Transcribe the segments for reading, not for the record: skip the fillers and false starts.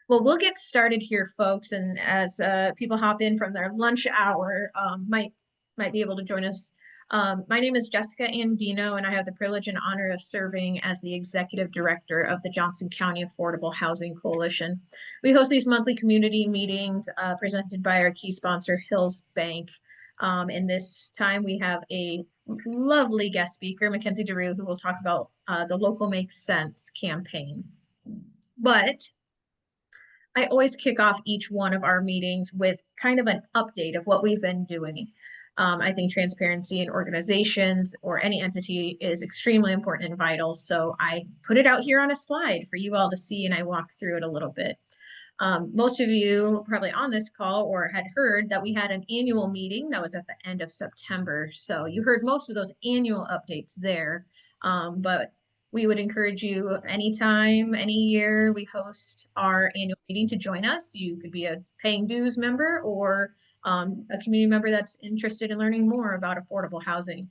Well, we'll get started here, folks, and as people hop in from their lunch hour, might be able to join us. My name is Jessica Andino, and I have the privilege and honor of serving as the executive director of the Johnson County Affordable Housing Coalition. We host these monthly community meetings presented by our key sponsor, Hills Bank. And this time we have a lovely guest speaker, Mackenzie DeRoo, who will talk about the Local Makes Sense campaign. But I always kick off each one of our meetings with kind of an update of what we've been doing. I think transparency in organizations or any entity is extremely important and vital. So I put it out here on a slide for you all to see, and I walk through it a little bit. Most of you probably on this call or had heard that we had an annual meeting that was at the end of September. So you heard most of those annual updates there. But we would encourage you anytime, any year we host our annual meeting to join us. You could be a paying dues member or a community member that's interested in learning more about affordable housing.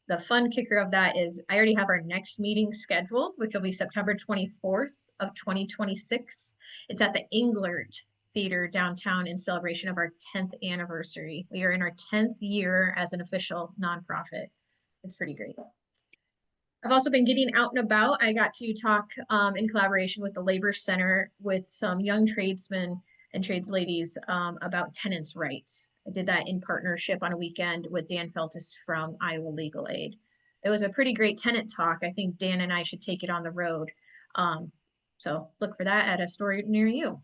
The fun kicker of that is I already have our next meeting scheduled, which will be September 24th of 2026. It's at the Englert Theater downtown in celebration of our 10th anniversary. We are in our 10th year as an official nonprofit. It's pretty great. I've also been getting out and about. I got to talk in collaboration with the Labor Center with some young tradesmen and tradesladies about tenants' rights. I did that in partnership on a weekend with Dan Feltus from Iowa Legal Aid. It was a pretty great tenant talk. I think Dan and I should take it on the road. So look for that at a store near you.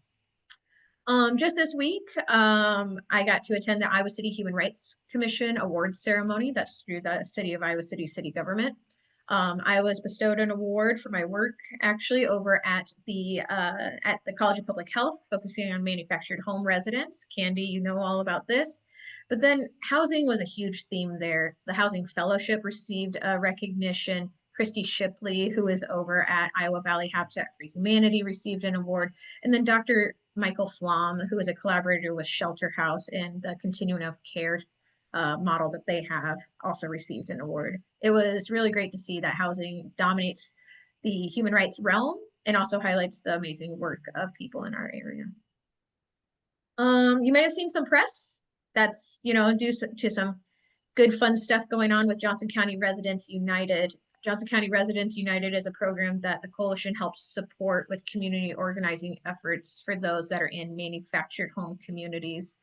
Just this week, I got to attend the Iowa City Human Rights Commission awards ceremony. That's through the City of Iowa City City Government. I was bestowed an award for my work actually over at the College of Public Health, focusing on manufactured home residents. Candy, you know all about this. But then housing was a huge theme there. The Housing Fellowship received a recognition. Christy Shipley, who is over at Iowa Valley Habitat for Humanity, received an award. And then Dr. Michael Flom, who is a collaborator with Shelter House and the Continuum of Care model that they have, also received an award. It was really great to see that housing dominates the human rights realm and also highlights the amazing work of people in our area. You may have seen some press that's, due to some good fun stuff going on with Johnson County Residents United. Johnson County Residents United is a program that the coalition helps support with community organizing efforts for those that are in manufactured home communities.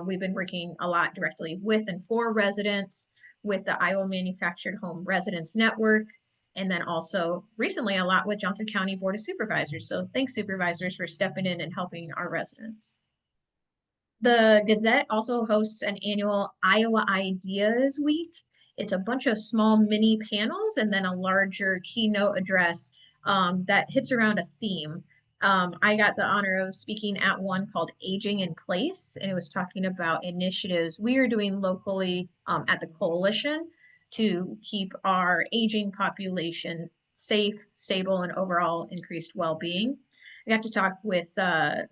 We've been working a lot directly with and for residents with the Iowa Manufactured Home Residents Network, and then also recently a lot with Johnson County Board of Supervisors. So thanks, supervisors, for stepping in and helping our residents. The Gazette also hosts an annual Iowa Ideas Week. It's a bunch of small mini panels and then a larger keynote address that hits around a theme. I got the honor of speaking at one called Aging in Place, and it was talking about initiatives we are doing locally at the coalition to keep our aging population safe, stable, and overall increased well-being. I got to talk with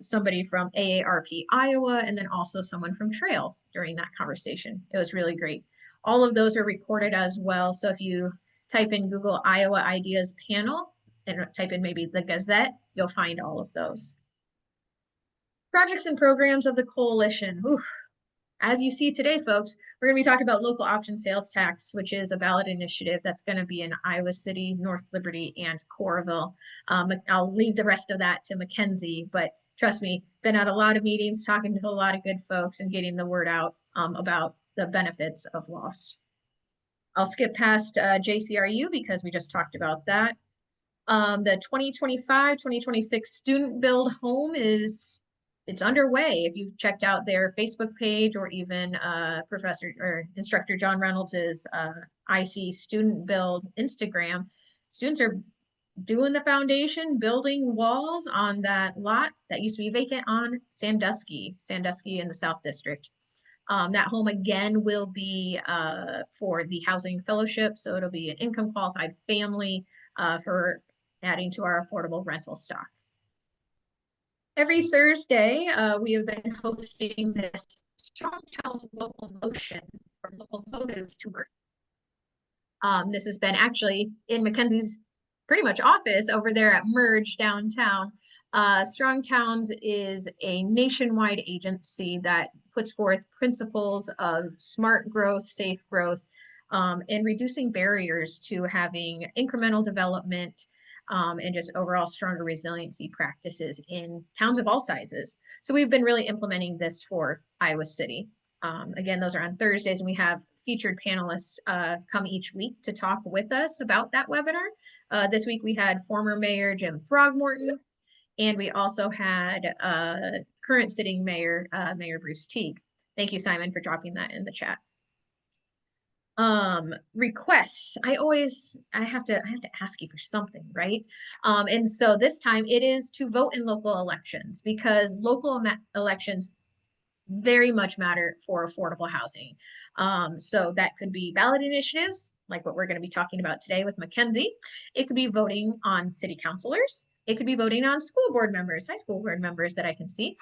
somebody from AARP Iowa and then also someone from Trail during that conversation. It was really great. All of those are recorded as well. So if you type in Google Iowa Ideas Panel and type in maybe the Gazette, you'll find all of those. Projects and programs of the coalition. Oof. As you see today, folks, we're going to be talking about local option sales tax, which is a ballot initiative that's going to be in Iowa City, North Liberty, and Coralville. I'll leave the rest of that to Mackenzie, but trust me, been at a lot of meetings, talking to a lot of good folks and getting the word out about the benefits of LOST. I'll skip past JCRU because we just talked about that. The 2025-2026 student build home it's underway. If you've checked out their Facebook page or even Professor or Instructor John Reynolds's IC Student Build Instagram, students are doing the foundation, building walls on that lot that used to be vacant on Sandusky in the South District. That home again will be for the Housing Fellowship, so it'll be an income qualified family for adding to our affordable rental stock. Every Thursday, we have been hosting this Strong Towns Local Motion or Local Motive Tour. This has been actually in Mackenzie's pretty much office over there at Merge downtown. Strong Towns is a nationwide agency that puts forth principles of smart growth, safe growth, and reducing barriers to having incremental development and just overall stronger resiliency practices in towns of all sizes. So we've been really implementing this for Iowa City. Again, those are on Thursdays, and we have featured panelists come each week to talk with us about that webinar. This week we had former Mayor Jim Throgmorton, and we also had current sitting mayor, Mayor Bruce Teague. Thank you, Simon, for dropping that in the chat. Requests. I have to ask you for something, right? And so this time it is to vote in local elections, because local elections very much matter for affordable housing. So that could be ballot initiatives, like what we're going to be talking about today with Mackenzie. It could be voting on city councilors. It could be voting on school board members, high school board members that I can see.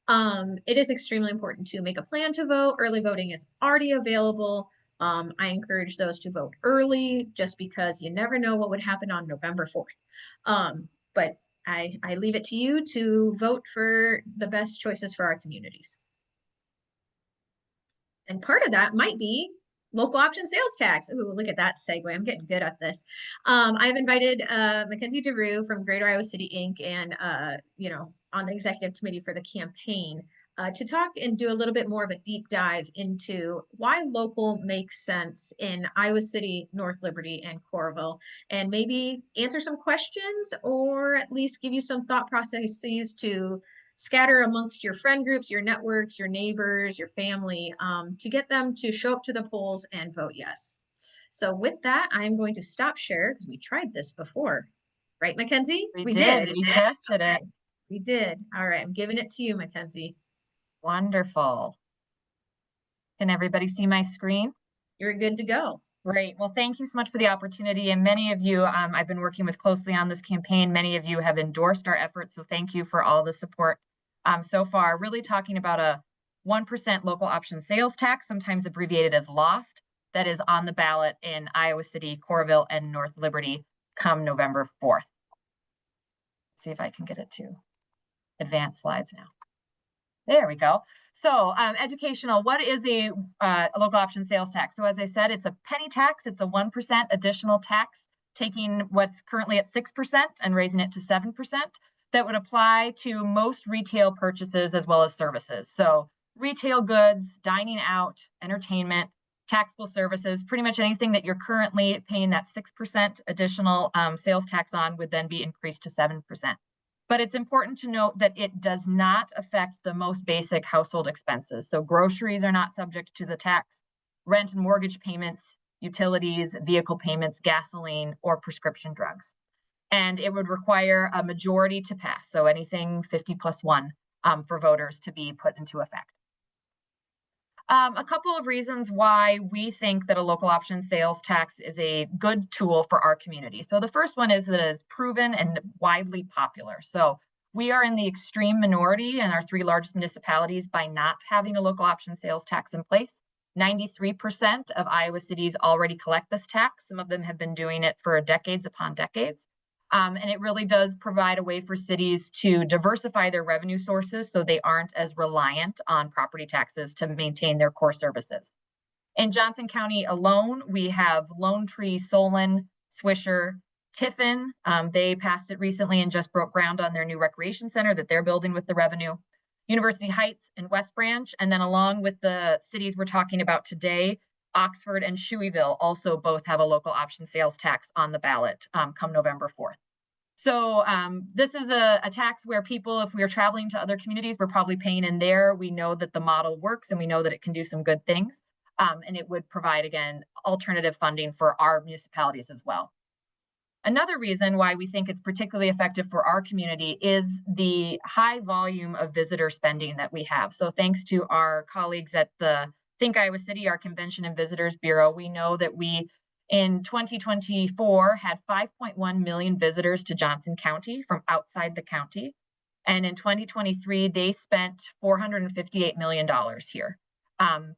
It is extremely important to make a plan to vote. Early voting is already available. I encourage those to vote early, just because you never know what would happen on November 4th. But I leave it to you to vote for the best choices for our communities. And part of that might be local option sales tax. Ooh, look at that segue. I'm getting good at this. I've invited Mackenzie DeRoo from Greater Iowa City, Inc. and, on the executive committee for the campaign to talk and do a little bit more of a deep dive into why local makes sense in Iowa City, North Liberty, and Coralville, and maybe answer some questions or at least give you some thought processes to scatter amongst your friend groups, your networks, your neighbors, your family, to get them to show up to the polls and vote yes. So with that, I'm going to stop share because we tried this before. Right, Mackenzie? We did. We tested it. We did. All right, I'm giving it to you, Mackenzie. Wonderful. Can everybody see my screen? You're good to go. Great. Well, thank you so much for the opportunity. And many of you I've been working with closely on this campaign. Many of you have endorsed our efforts. So thank you for all the support so far. Really talking about a 1% local option sales tax, sometimes abbreviated as LOST, that is on the ballot in Iowa City, Coralville, and North Liberty come November 4th. Let's see if I can get it to advance slides now. There we go. So educational, what is a local option sales tax? So as I said, it's a penny tax. It's a 1% additional tax, taking what's currently at 6% and raising it to 7%, that would apply to most retail purchases as well as services. So retail goods, dining out, entertainment, taxable services, pretty much anything that you're currently paying that 6% additional sales tax on would then be increased to 7%. But it's important to note that it does not affect the most basic household expenses. So groceries are not subject to the tax, rent and mortgage payments, utilities, vehicle payments, gasoline, or prescription drugs. And it would require a majority to pass. So anything 50+1 for voters to be put into effect. A couple of reasons why we think that a local option sales tax is a good tool for our community. So the first one is that it is proven and widely popular. So we are in the extreme minority in our 3 largest municipalities by not having a local option sales tax in place. 93% of Iowa cities already collect this tax. Some of them have been doing it for decades upon decades. And it really does provide a way for cities to diversify their revenue sources so they aren't as reliant on property taxes to maintain their core services. In Johnson County alone, we have Lone Tree, Solon, Swisher, Tiffin. They passed it recently and just broke ground on their new recreation center that they're building with the revenue. University Heights and West Branch, and then along with the cities we're talking about today, Oxford and Shueyville also both have a local option sales tax on the ballot come November 4th. So this is a tax where people, if we are traveling to other communities, we're probably paying in there. We know that the model works and we know that it can do some good things. And it would provide, again, alternative funding for our municipalities as well. Another reason why we think it's particularly effective for our community is the high volume of visitor spending that we have. So thanks to our colleagues at the Think Iowa City, our Convention and Visitors Bureau, we know that we in 2024 had 5.1 million visitors to Johnson County from outside the county. And in 2023, they spent $458 million here.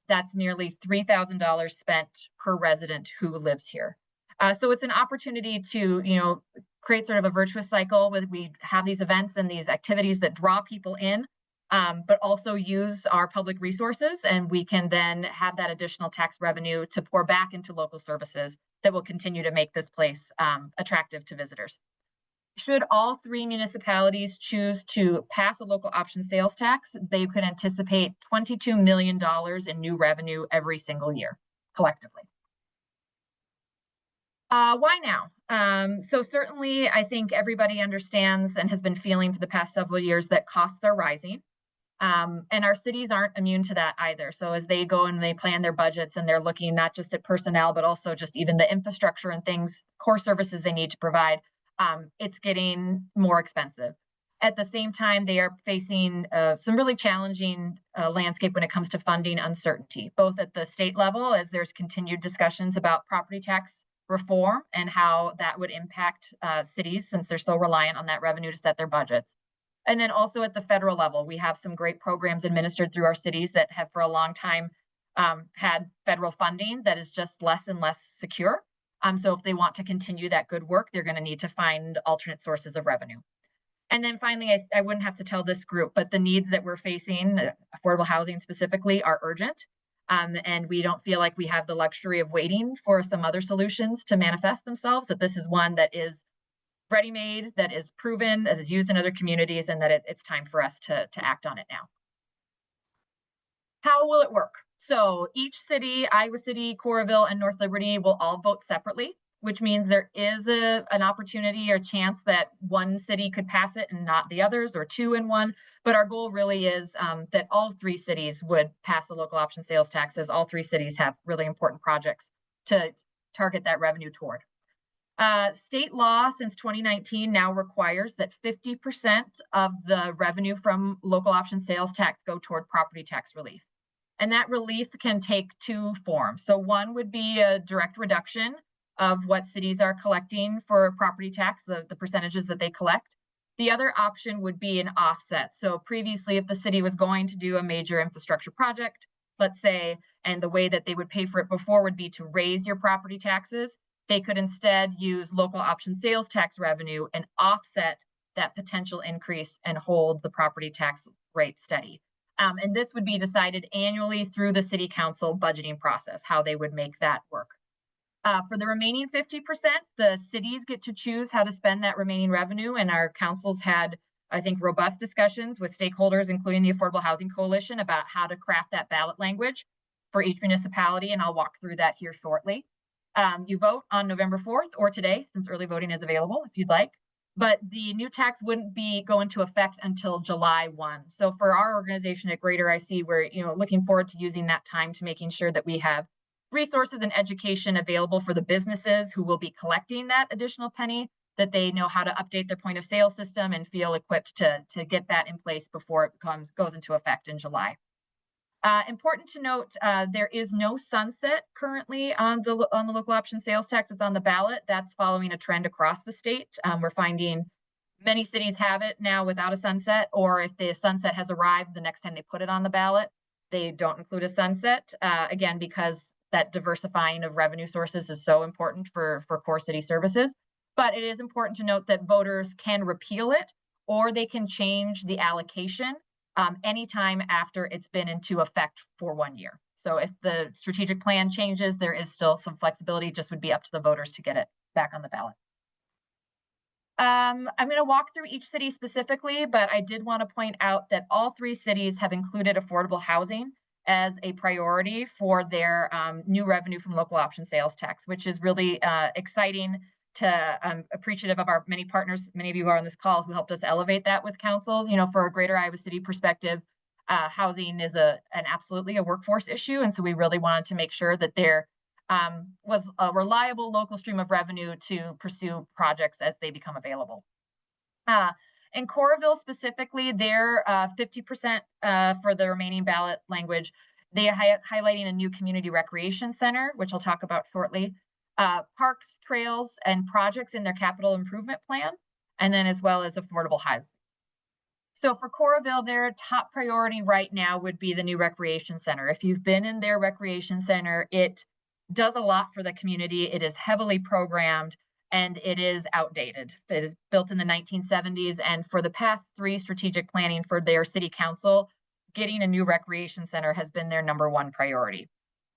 That's nearly $3,000 spent per resident who lives here. So it's an opportunity to, create sort of a virtuous cycle with we have these events and these activities that draw people in, but also use our public resources, and we can then have that additional tax revenue to pour back into local services that will continue to make this place attractive to visitors. Should all 3 municipalities choose to pass a local option sales tax, they could anticipate $22 million in new revenue every single year collectively. Why now? So certainly, I think everybody understands and has been feeling for the past several years that costs are rising. And our cities aren't immune to that either. So as they go and they plan their budgets and they're looking not just at personnel, but also just even the infrastructure and things, core services they need to provide, it's getting more expensive. At the same time, they are facing some really challenging landscape when it comes to funding uncertainty, both at the state level as there's continued discussions about property tax reform and how that would impact cities since they're so reliant on that revenue to set their budgets. And then also at the federal level, we have some great programs administered through our cities that have for a long time had federal funding that is just less and less secure. So if they want to continue that good work, they're going to need to find alternate sources of revenue. And then finally, I wouldn't have to tell this group, but the needs that we're facing, affordable housing specifically, are urgent. And we don't feel like we have the luxury of waiting for some other solutions to manifest themselves, that this is one that is ready-made, that is proven, that is used in other communities, and that it's time for us to act on it now. How will it work? So each city, Iowa City, Coralville, and North Liberty will all vote separately, which means there is an opportunity or chance that one city could pass it and not the others, or 2 in 1. But our goal really is that all 3 cities would pass the local option sales tax, as all 3 cities have really important projects to target that revenue toward. State law since 2019 now requires that 50% of the revenue from local option sales tax go toward property tax relief. And that relief can take 2 forms. So one would be a direct reduction of what cities are collecting for property tax, the percentages that they collect. The other option would be an offset. So previously, if the city was going to do a major infrastructure project, let's say, and the way that they would pay for it before would be to raise your property taxes, they could instead use local option sales tax revenue and offset that potential increase and hold the property tax rate steady. And this would be decided annually through the city council budgeting process, how they would make that work. For the remaining 50%, the cities get to choose how to spend that remaining revenue, and our councils had, I think, robust discussions with stakeholders, including the Affordable Housing Coalition, about how to craft that ballot language for each municipality, and I'll walk through that here shortly. You vote on November 4th or today, since early voting is available if you'd like, but the new tax wouldn't go into effect until July 1. So for our organization at Greater IC, we're looking forward to using that time to making sure that we have resources and education available for the businesses who will be collecting that additional penny, that they know how to update their point of sale system and feel equipped to get that in place before it goes into effect in July. Important to note, there is no sunset currently on the local option sales tax. It's on the ballot. That's following a trend across the state. We're finding many cities have it now without a sunset, or if the sunset has arrived, the next time they put it on the ballot, they don't include a sunset, again, because that diversifying of revenue sources is so important for core city services. But it is important to note that voters can repeal it, or they can change the allocation anytime after it's been into effect for 1 year. So if the strategic plan changes, there is still some flexibility, just would be up to the voters to get it back on the ballot. I'm going to walk through each city specifically, but I did want to point out that all 3 cities have included affordable housing as a priority for their new revenue from local option sales tax, which is really exciting. Appreciative of our many partners, many of you are on this call, who helped us elevate that with councils. For a Greater Iowa City perspective, housing is absolutely a workforce issue, and so we really wanted to make sure that there was a reliable local stream of revenue to pursue projects as they become available. In Coralville specifically, they're 50% for the remaining ballot language. They are highlighting a new community recreation center, which I'll talk about shortly. Parks, trails, and projects in their capital improvement plan, and then as well as affordable housing. So for Coralville, their top priority right now would be the new recreation center. If you've been in their recreation center, it does a lot for the community. It is heavily programmed and it is outdated. It is built in the 1970s, and for the past 3 strategic planning for their city council, getting a new recreation center has been their #1 priority.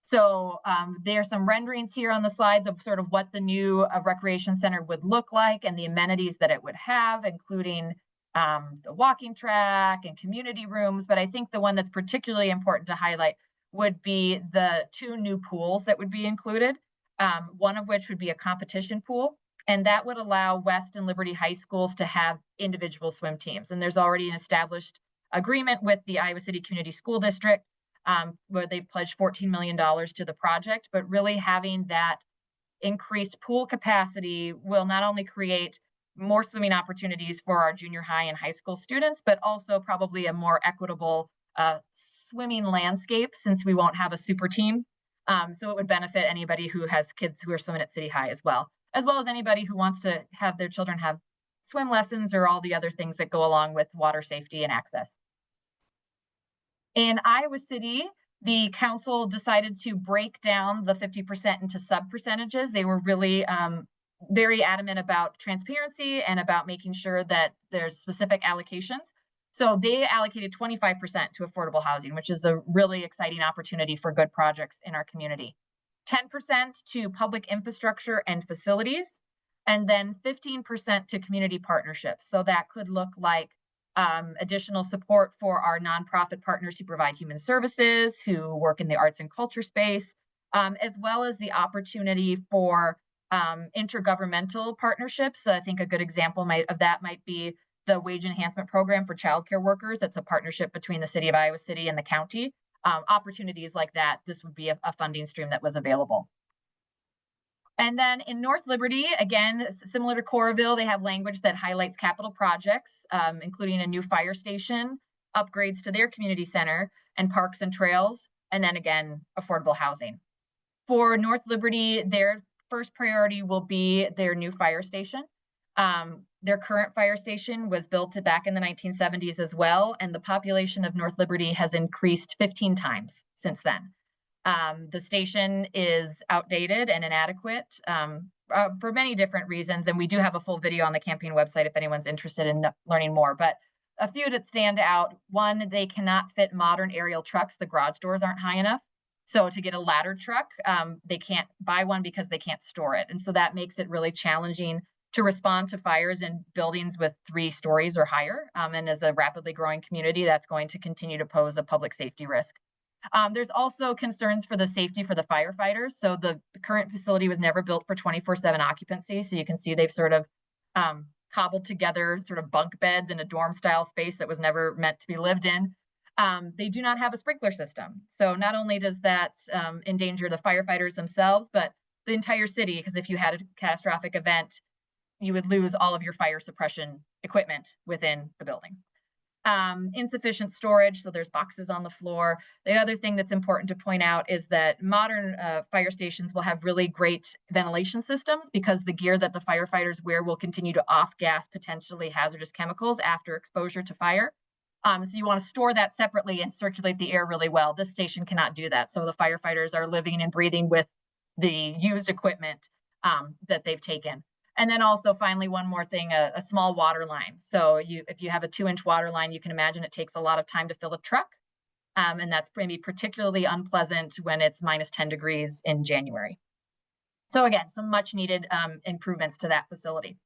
So there are some renderings here on the slides of sort of what the new recreation center would look like and the amenities that it would have, including the walking track and community rooms. But I think the one that's particularly important to highlight would be the 2 new pools that would be included, one of which would be a competition pool. And that would allow West and Liberty High Schools to have individual swim teams. And there's already an established agreement with the Iowa City Community School District where they've pledged $14 million to the project. But really having that increased pool capacity will not only create more swimming opportunities for our junior high and high school students, but also probably a more equitable swimming landscape, since we won't have a super team. So it would benefit anybody who has kids who are swimming at City High as well as anybody who wants to have their children have swim lessons or all the other things that go along with water safety and access. In Iowa City, the council decided to break down the 50% into sub percentages. They were really very adamant about transparency and about making sure that there's specific allocations. So they allocated 25% to affordable housing, which is a really exciting opportunity for good projects in our community. 10% to public infrastructure and facilities, and then 15% to community partnerships. So that could look like additional support for our nonprofit partners who provide human services, who work in the arts and culture space, as well as the opportunity for intergovernmental partnerships. I think a good example of that might be the wage enhancement program for childcare workers. That's a partnership between the city of Iowa City and the county. Opportunities like that, this would be a funding stream that was available. And then in North Liberty, again, similar to Coralville, they have language that highlights capital projects, including a new fire station, upgrades to their community center, and parks and trails, and then again, affordable housing. For North Liberty, their first priority will be their new fire station. Their current fire station was built back in the 1970s as well, and the population of North Liberty has increased 15 times since then. The station is outdated and inadequate for many different reasons, and we do have a full video on the campaign website if anyone's interested in learning more. But a few that stand out: one, they cannot fit modern aerial trucks. The garage doors aren't high enough. So to get a ladder truck, they can't buy one because they can't store it. And so that makes it really challenging to respond to fires in buildings with 3 stories or higher. And as a rapidly growing community, that's going to continue to pose a public safety risk. There's also concerns for the safety for the firefighters. So the current facility was never built for 24/7 occupancy. So you can see they've sort of cobbled together sort of bunk beds in a dorm style space that was never meant to be lived in. They do not have a sprinkler system. So not only does that endanger the firefighters themselves, but the entire city, because if you had a catastrophic event, you would lose all of your fire suppression equipment within the building. Insufficient storage, so there's boxes on the floor. The other thing that's important to point out is that modern fire stations will have really great ventilation systems, because the gear that the firefighters wear will continue to off-gas potentially hazardous chemicals after exposure to fire. So you want to store that separately and circulate the air really well. This station cannot do that. So the firefighters are living and breathing with the used equipment that they've taken. And then also finally, one more thing, a small water line. So if you have a 2-inch water line, you can imagine it takes a lot of time to fill a truck. And that's maybe particularly unpleasant when it's minus 10 degrees in January. So again, some much needed improvements to that facility.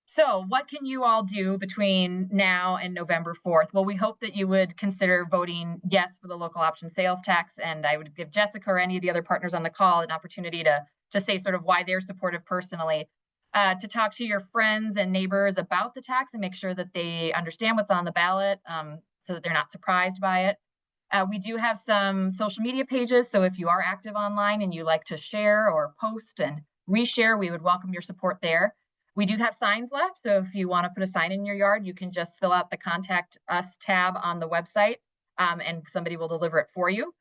So what can you all do between now and November 4th? Well, we hope that you would consider voting yes for the local option sales tax. And I would give Jessica or any of the other partners on the call an opportunity to say sort of why they're supportive personally, to talk to your friends and neighbors about the tax and make sure that they understand what's on the ballot so that they're not surprised by it. We do have some social media pages. So if you are active online and you like to share or post and reshare, we would welcome your support there. We do have signs left. So if you want to put a sign in your yard, you can just fill out the Contact Us tab on the website and somebody will deliver it for you.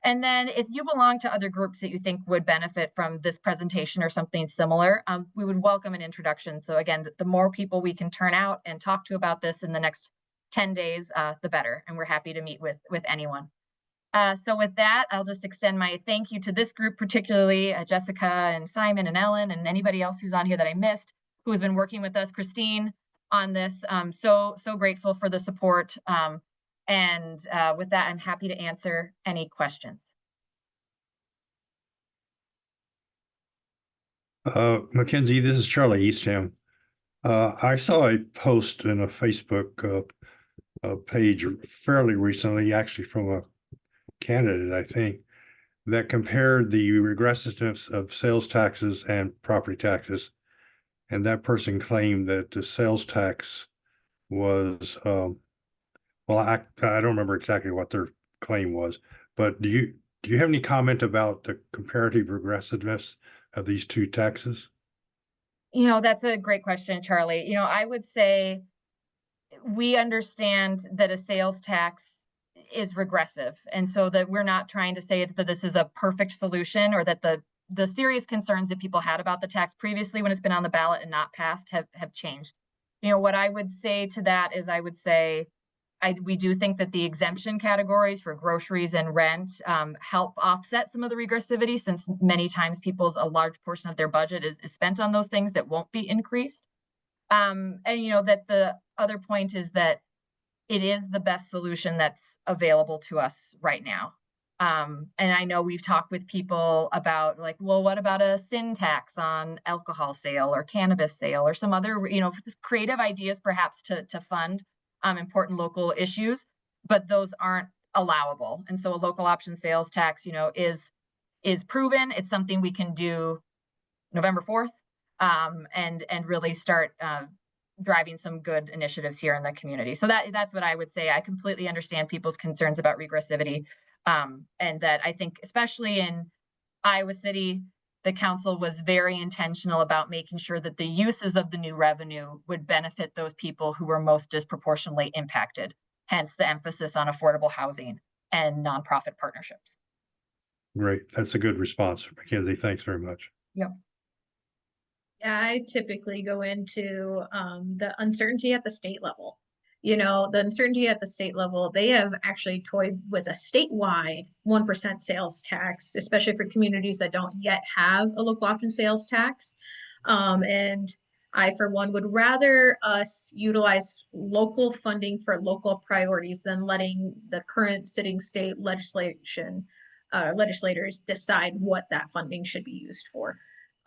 And then if you belong to other groups that you think would benefit from this presentation or something similar, we would welcome an introduction. So again, the more people we can turn out and talk to about this in the next 10 days, the better. And we're happy to meet with anyone. So with that, I'll just extend my thank you to this group, particularly Jessica and Simon and Ellen and anybody else who's on here that I missed, who has been working with us, Christine, on this. So grateful for the support. With that, I'm happy to answer any questions. Mackenzie, this is Charlie Eastham. I saw a post in a Facebook page fairly recently, actually from a candidate, I think, that compared the regressiveness of sales taxes and property taxes. And that person claimed that the sales tax was, well, I don't remember exactly what their claim was, but do you have any comment about the comparative regressiveness of these two taxes? That's a great question, Charlie. I would say we understand that a sales tax is regressive, and so that we're not trying to say that this is a perfect solution, or that the serious concerns that people had about the tax previously when it's been on the ballot and not passed have changed. What I would say to that is I would say we do think that the exemption categories for groceries and rent help offset some of the regressivity, since many times a large portion of their budget is spent on those things that won't be increased. And that the other point is that it is the best solution that's available to us right now. And I know we've talked with people about, like, well, what about a sin tax on alcohol sale or cannabis sale, or some other, creative ideas perhaps to fund important local issues, but those aren't allowable. And so a local option sales tax, is proven. It's something we can do November 4th, and really start driving some good initiatives here in the community. So that's what I would say. I completely understand people's concerns about regressivity, and that I think, especially in Iowa City, the council was very intentional about making sure that the uses of the new revenue would benefit those people who were most disproportionately impacted, hence the emphasis on affordable housing and nonprofit partnerships. Great. That's a good response, Mackenzie. Thanks very much. Yep. Yeah, I typically go into the uncertainty at the state level. The uncertainty at the state level, they have actually toyed with a statewide 1% sales tax, especially for communities that don't yet have a local option sales tax. And I, for one, would rather us utilize local funding for local priorities than letting the current sitting state legislators decide what that funding should be used for.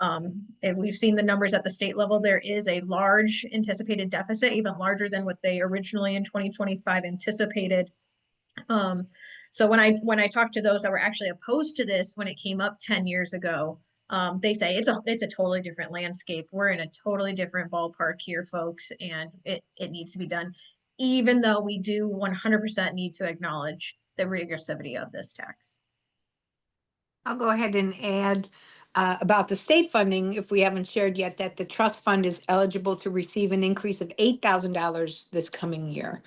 And we've seen the numbers at the state level. There is a large anticipated deficit, even larger than what they originally in 2025 anticipated. So when I talked to those that were actually opposed to this when it came up 10 years ago, they say it's a totally different landscape. We're in a totally different ballpark here, folks, and it needs to be done, even though we do 100% need to acknowledge the regressivity of this tax. I'll go ahead and add about the state funding, if we haven't shared yet, that the trust fund is eligible to receive an increase of $8,000 this coming year.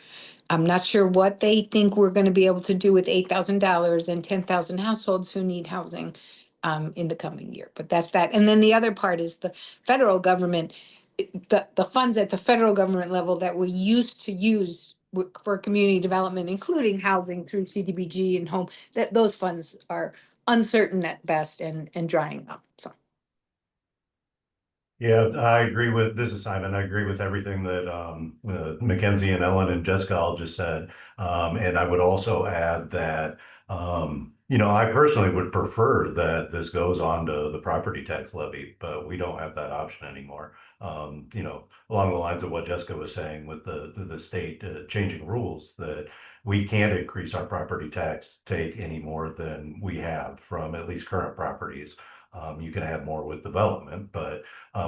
I'm not sure what they think we're going to be able to do with $8,000 and 10,000 households who need housing in the coming year, but that's that. And then the other part is the federal government, the funds at the federal government level that we used to use for community development, including housing through CDBG and home, that those funds are uncertain at best and drying up. So. Yeah, this is Simon. I agree with everything that Mackenzie and Ellen and Jessica all just said. And I would also add that, I personally would prefer that this goes on to the property tax levy, but we don't have that option anymore. Along the lines of what Jessica was saying with the state changing rules, that we can't increase our property tax take any more than we have from at least current properties. You can add more with development, but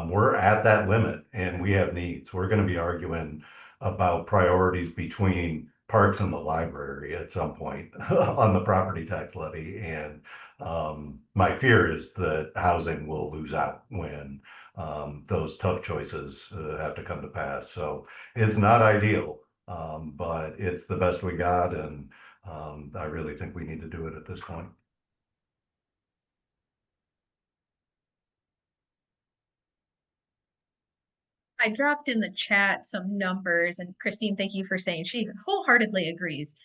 we're at that limit and we have needs. We're going to be arguing about priorities between parks and the library at some point on the property tax levy. And my fear is that housing will lose out when those tough choices have to come to pass. So it's not ideal, but it's the best we got. And I really think we need to do it at this point. I dropped in the chat some numbers, and Christine, thank you for saying she wholeheartedly agrees.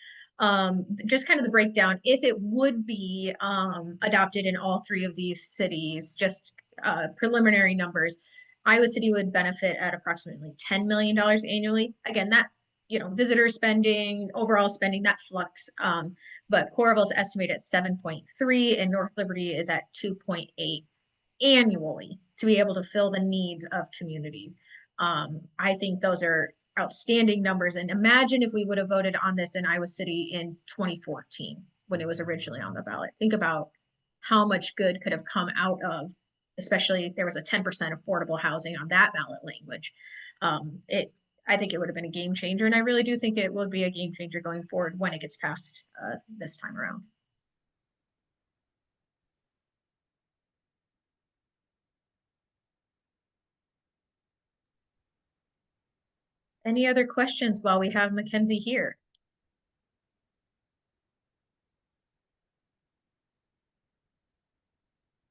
Just kind of the breakdown, if it would be adopted in all three of these cities, just preliminary numbers, Iowa City would benefit at approximately $10 million annually. Again, that, visitor spending, overall spending, that flux. But Coralville is estimated at 7.3 and North Liberty is at 2.8 annually to be able to fill the needs of community. I think those are outstanding numbers. And imagine if we would have voted on this in Iowa City in 2014 when it was originally on the ballot. Think about how much good could have come out of, especially if there was a 10% affordable housing on that ballot language. I think it would have been a game changer. And I really do think it will be a game changer going forward when it gets passed this time around. Any other questions while we have Mackenzie here?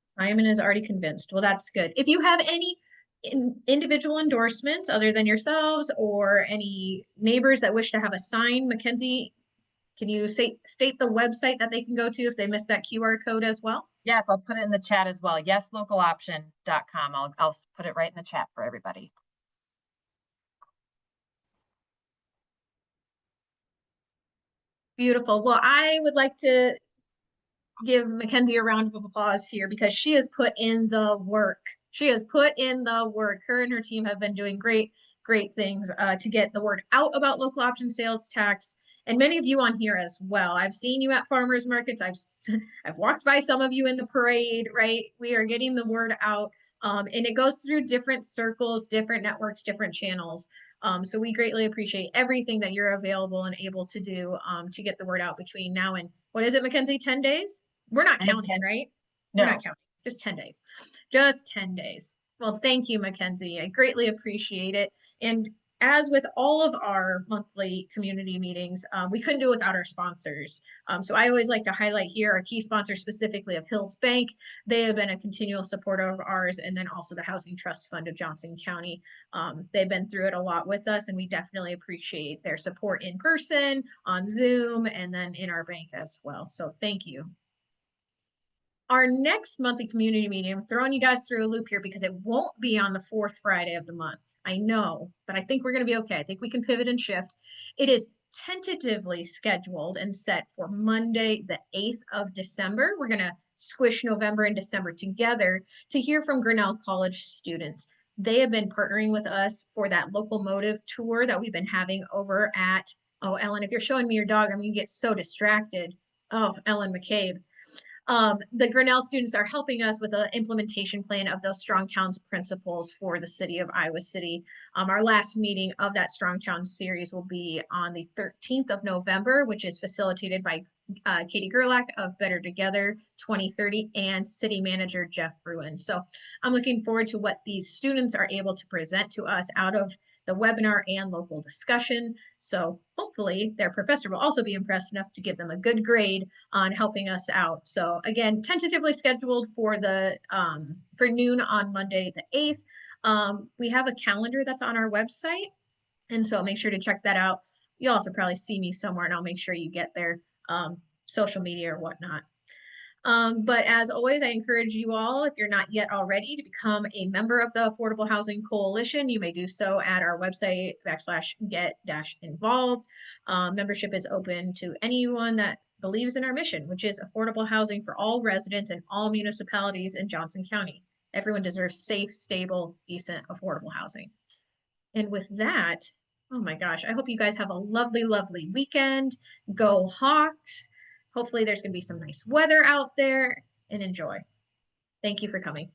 Simon is already convinced. Well, that's good. If you have any individual endorsements other than yourselves or any neighbors that wish to have a sign, Mackenzie, can you state the website that they can go to if they missed that QR code as well? Yes, I'll put it in the chat as well. YesLocalOption.com. I'll put it right in the chat for everybody. Beautiful. Well, I would like to give Mackenzie a round of applause here because she has put in the work. She has put in the work. Her and her team have been doing great things to get the word out about local option sales tax. And many of you on here as well. I've seen you at farmers markets. I've walked by some of you in the parade, right? We are getting the word out. And it goes through different circles, different networks, different channels. So we greatly appreciate everything that you're available and able to do to get the word out between now and, what is it, Mackenzie, 10 days? We're not counting, right? No. We're not counting, just 10 days. Just 10 days. Well, thank you, Mackenzie. I greatly appreciate it. And as with all of our monthly community meetings, we couldn't do it without our sponsors. So I always like to highlight here our key sponsor specifically of Hills Bank. They have been a continual supporter of ours, and then also the Housing Trust Fund of Johnson County. They've been through it a lot with us, and we definitely appreciate their support in person, on Zoom, and then in our bank as well. So thank you. Our next monthly community meeting, I'm throwing you guys through a loop here because it won't be on the fourth Friday of the month. I know, but I think we're going to be okay. I think we can pivot and shift. It is tentatively scheduled and set for Monday, the 8th of December. We're going to squish November and December together to hear from Grinnell College students. They have been partnering with us for that locomotive tour that we've been having over at, oh, Ellen, if you're showing me your dog, I'm going to get so distracted. Oh, Ellen McCabe. The Grinnell students are helping us with an implementation plan of those Strong Towns principles for the city of Iowa City. Our last meeting of that Strong Towns series will be on the 13th of November, which is facilitated by Katie Gerlach of Better Together 2030 and City Manager Jeff Fruin. So I'm looking forward to what these students are able to present to us out of the webinar and local discussion. So hopefully their professor will also be impressed enough to give them a good grade on helping us out. So again, tentatively scheduled for for noon on Monday the 8th. We have a calendar that's on our website, and so make sure to check that out. You'll also probably see me somewhere, and I'll make sure you get there, social media or whatnot. But as always, I encourage you all, if you're not yet already, to become a member of the Affordable Housing Coalition. You may do so at our website, /get-involved. Membership is open to anyone that believes in our mission, which is affordable housing for all residents in all municipalities in Johnson County. Everyone deserves safe, stable, decent, affordable housing. And with that, oh my gosh, I hope you guys have a lovely, lovely weekend. Go Hawks. Hopefully there's going to be some nice weather out there, and enjoy. Thank you for coming.